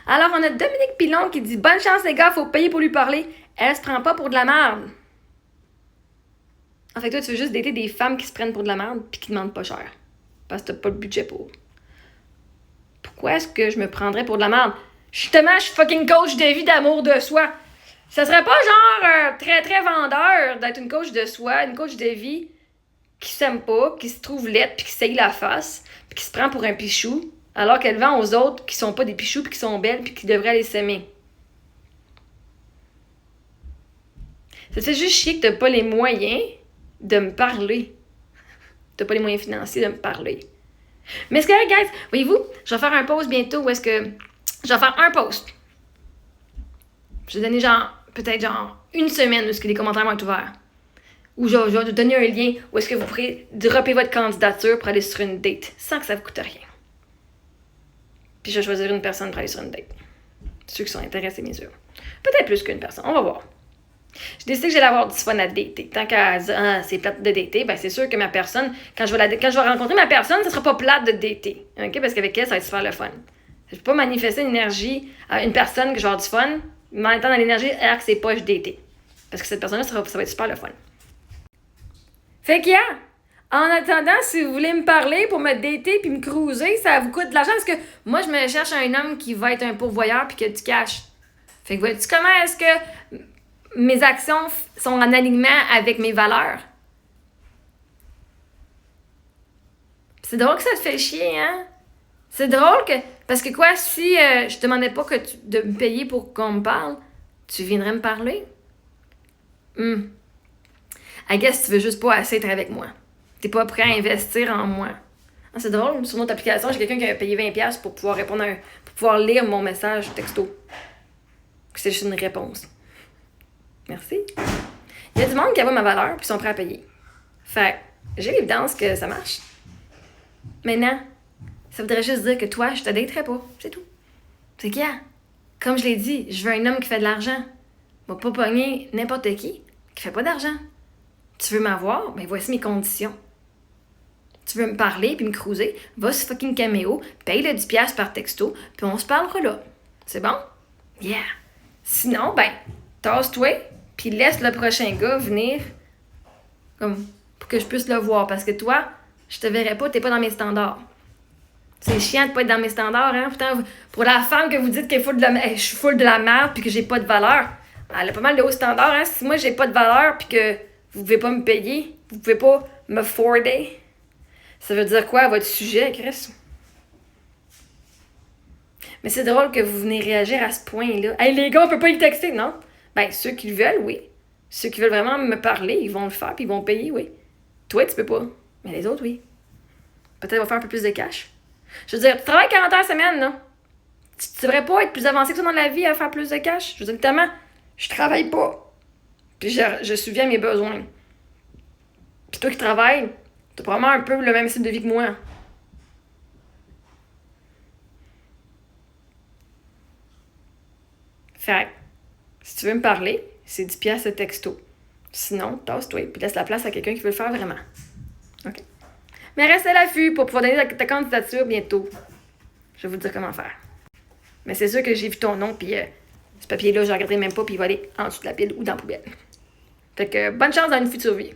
Alors, on a Dominique Pilon qui dit « Bonne chance, les gars, faut payer pour lui parler. Elle se prend pas pour de la merde. » En fait, toi, tu veux juste dater des femmes qui se prennent pour de la merde puis qui demandent pas cher. Parce que t'as pas le budget pour. Pourquoi est-ce que je me prendrais pour de la merde? Justement, je suis fucking coach de vie d'amour de soi. Ça serait pas genre très très vendeur d'être une coach de soi, une coach de vie qui s'aime pas, qui se trouve laide puis qui saille la face, puis qui se prend pour un pichou, alors qu'elle vend aux autres qui sont pas des pichous puis qui sont belles puis qui devraient aller s'aimer. Ça te fait juste chier que t'as pas les moyens de me parler. T'as pas les moyens financiers de me parler. Mais c'est correct, guys. Voyez-vous, je vais faire un post bientôt où est-ce que... Je vais faire un post. Je vais donner peut-être une semaine où est-ce que les commentaires vont être ouverts. Ou je vais vous donner un lien où est-ce que vous pourrez dropper votre candidature pour aller sur une date sans que ça vous coûte rien. Puis je vais choisir une personne pour aller sur une date. Ceux qui sont intéressés, bien sûr. Peut-être plus qu'une personne. On va voir. J'ai décidé que j'allais avoir du fun à dater. Tant qu'à dire c'est plate de dater, ben c'est sûr que ma personne, quand je vais rencontrer ma personne, ça sera pas plate de dater. OK? Parce qu'avec elle, ça va être super le fun. Je peux pas manifester une énergie à une personne que je vais avoir du fun, mais en étant dans l'énergie, alors que c'est pas je dater. Parce que cette personne-là, ça va être super le fun. Fait que, en attendant, si vous voulez me parler pour me dater puis me cruiser, ça vous coûte de l'argent parce que moi, je me cherche un homme qui va être un pourvoyeur puis qui a du cash. Fait que, vois-tu comment est-ce que mes actions sont en alignement avec mes valeurs? C'est drôle que ça te fait chier, hein? C'est drôle que... Parce que quoi, si je te demandais pas de me payer pour qu'on me parle, tu viendrais me parler? I guess tu veux juste pas assez être avec moi. T'es pas prêt à investir en moi. Ah, c'est drôle, sur notre application, j'ai quelqu'un qui a payé 20$ pour pouvoir répondre pour pouvoir lire mon message texto. C'est juste une réponse. Merci. Il y a du monde qui a ma valeur puis sont prêts à payer. Fait j'ai l'évidence que ça marche. Maintenant, ça voudrait juste dire que toi, je te daterais pas. C'est tout. C'est qu'il y a. Comme je l'ai dit, je veux un homme qui fait de l'argent. Va pas pogner n'importe qui fait pas d'argent. Tu veux m'avoir? Ben voici mes conditions. Tu veux me parler puis me cruiser? Va sur fucking Cameo, paye le 10$ par texto, puis on se parlera là. C'est bon? Yeah! Sinon, ben, tasse-toi, puis laisse le prochain gars venir comme pour que je puisse le voir. Parce que toi, je te verrai pas, t'es pas dans mes standards. C'est chiant de pas être dans mes standards, hein? Pourtant, pour la femme que vous dites qu'elle est full de je suis full de la merde puis que j'ai pas de valeur, elle a pas mal de hauts standards, hein? Si moi j'ai pas de valeur puis que vous pouvez pas me payer, vous pouvez pas me forder, ça veut dire quoi à votre sujet, Chris? Mais c'est drôle que vous venez réagir à ce point-là. Hey les gars, on peut pas y texter, non? Ben, ceux qui le veulent, oui. Ceux qui veulent vraiment me parler, ils vont le faire puis ils vont payer, oui. Toi, tu peux pas. Mais les autres, oui. Peut-être va faire un peu plus de cash. Je veux dire, tu travailles 40 heures semaine, là. Tu devrais pas être plus avancé que ça dans la vie à faire plus de cash. Je veux dire, notamment, je travaille pas. Puis je subviens à mes besoins. Puis toi qui travailles, t'as probablement un peu le même style de vie que moi. Fait si tu veux me parler, c'est 10$ le texto. Sinon, tasse-toi puis laisse la place à quelqu'un qui veut le faire vraiment. OK? Mais reste à l'affût pour pouvoir donner ta candidature bientôt. Je vais vous dire comment faire. Mais c'est sûr que j'ai vu ton nom, puis ce papier-là, je ne regarderai même pas, puis il va aller en dessous de la pile ou dans la poubelle. Fait que bonne chance dans une future vie.